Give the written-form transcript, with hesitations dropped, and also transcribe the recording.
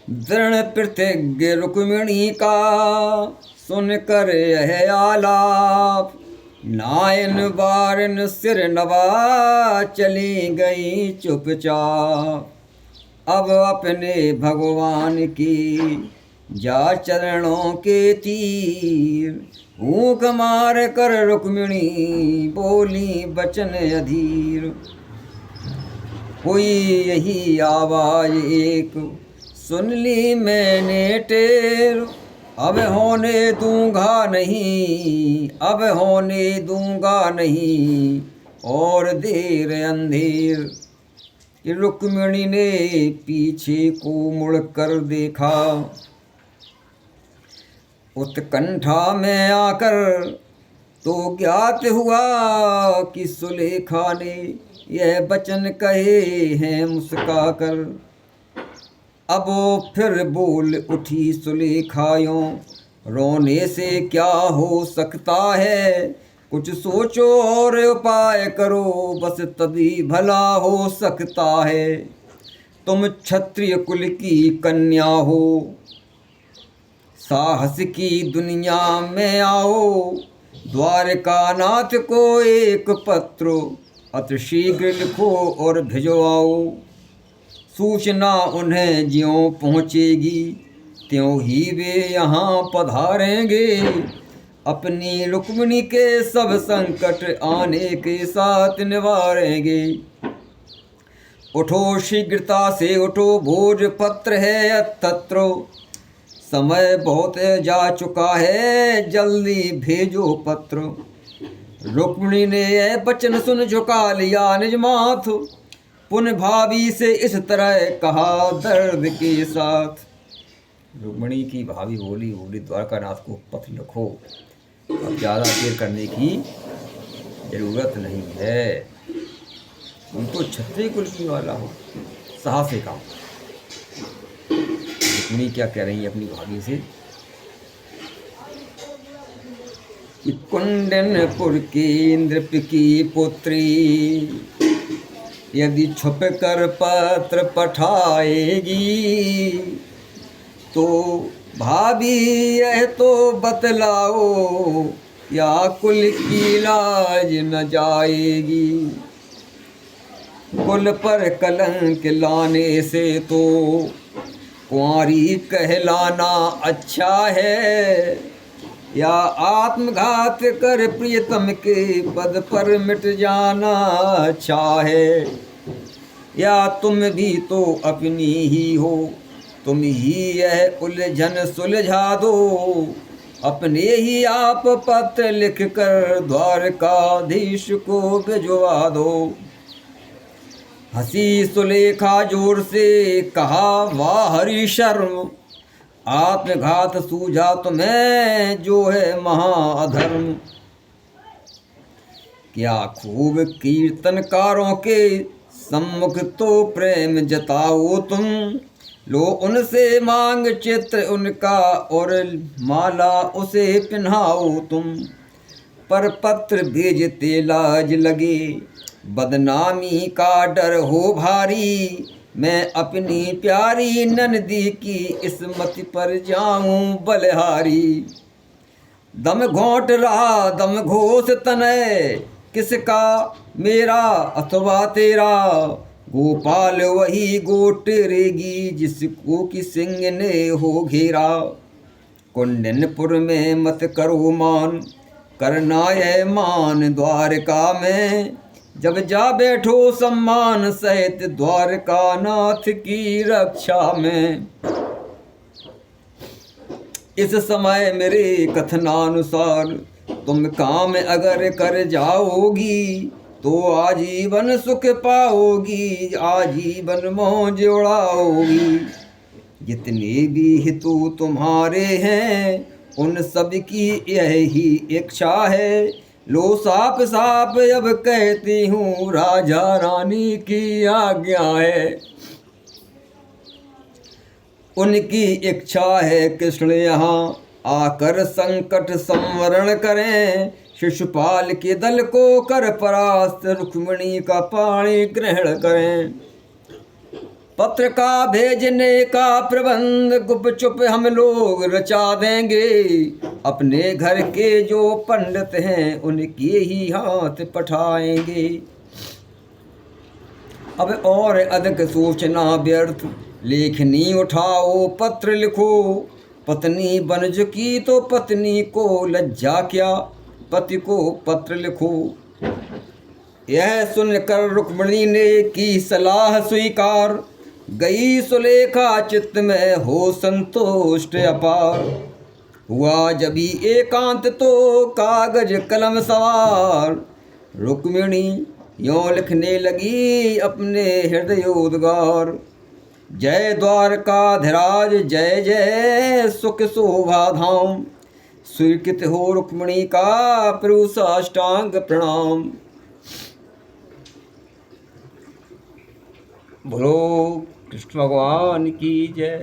दृढ़ प्रतिज्ञ रुक्मिणी का सुन कर यह आलाप, नायन बारन सिर नवा चली गई चुपचाप। अब अपने भगवान की जा चरणों के तीर, ऊक मार कर रुक्मिणी बोली वचन अधीर। हुई यही आवाज एक सुन ली मैंने टेर, अब होने दूंगा नहीं, अब होने दूंगा नहीं और देर अंधेर। रुक्मिणी ने पीछे को मुड़कर देखा, उत्कंठा में आकर तो ज्ञात हुआ कि सुलेखा ने यह वचन कहे हैं मुस्काकर। अब फिर बोल उठी सुलेखा यूं, रोने से क्या हो सकता है, कुछ सोचो और उपाय करो, बस तभी भला हो सकता है। तुम क्षत्रिय कुल की कन्या हो, साहस की दुनिया में आओ, द्वारका नाथ को एक पत्र अति शीघ्र लिखो और भिजवाओ। सूचना उन्हें ज्यों पहुँचेगी त्यों ही वे यहाँ पधारेंगे, अपनी रुक्मिणी के सब संकट आने के साथ निवारेंगे। उठो शीघ्रता से उठो, भोजपत्र है तत्र, समय बहुत जा चुका है, जल्दी भेजो पत्र। रुक्मिणी ने यह वचन सुन झुका लिया निज माथ, पुन भाभी से इस तरह कहा दर्द के साथ। रुक्मिणी की भाभी बोली द्वारकानाथ को पत्र लिखो, अब ज़्यादा देर करने की जरूरत नहीं है, तुम तो क्षत्रिय कुल की वाला हो, साहस से काम। रुक्मिणी क्या कह रही है अपनी भाभी से कि कुंडनपुर की इंद्रप की पुत्री यदि छुप कर पत्र पठाएगी, तो भाभी यह तो बतलाओ या कुल की लाज न जाएगी। कुल पर कलंक लाने से तो कुंवारी कहलाना अच्छा है, या आत्मघात कर प्रियतम के पद पर मिट जाना अच्छा है। या तुम भी तो अपनी ही हो, तुम ही यह उलझन सुलझा दो, अपने ही आप पत्र लिख कर द्वारकाधीश को भिजवा दो। हंसी सुलेखा जोर से कहा, वाह हरि शर्म, आत्मघात सूझा तुम्हें जो है महाअधर्म। क्या खूब कीर्तनकारों के सम्मुख तो प्रेम जताओ तुम, लो उनसे मांग चित्र उनका और माला उसे पिन्हाओ तुम। पर पत्र भेजते लाज लगे, बदनामी का डर हो भारी, मैं अपनी प्यारी नंदी की इस्मत पर जाऊं बलहारी। दम घोंट रहा दम घोष तनय, किसका मेरा अथवा तेरा, गोपाल वही गोटेरेगी जिसको कि सिंह ने हो घेरा। कुंडनपुर में मत करो मान, करना है मान द्वारका में, जब जा बैठो सम्मान सहित द्वारका नाथ की रक्षा में। इस समय मेरे कथनानुसार तुम काम अगर कर जाओगी, तो आजीवन सुख पाओगी, आजीवन मौज उड़ाओगी। जितने भी हितु तुम्हारे हैं उन सब की यही इच्छा है, लो साफ साफ अब कहती हूँ राजा रानी की आज्ञा है। उनकी इच्छा है कृष्ण यहाँ आकर संकट संवरण करें, शिशुपाल के दल को कर परास्त रुक्मिणी का पाणी ग्रहण करें। पत्र का भेजने का प्रबंध गुप चुप हम लोग रचा देंगे। अपने घर के जो पंडित हैं उनके ही हाथ पठाएंगे। अब और अधिक सोचना व्यर्थ, लेखनी उठाओ पत्र लिखो। पत्नी बन चुकी तो पत्नी को लज्जा क्या, पति को पत्र लिखो। यह सुनकर रुक्मिणी ने की सलाह स्वीकार। गई सुलेखा चित्त में हो संतुष्ट अपार। हुआ जभी एकांत तो कागज कलम सवार। रुक्मिणी यों लिखने लगी अपने हृदयोद्गार। जय द्वारकाधीराज जय जय सुख शोभा धाम। स्वीकृत हो रुक्मिणी का प्रभु साष्टांग प्रणाम। बोलो कृष्ण भगवान की जय।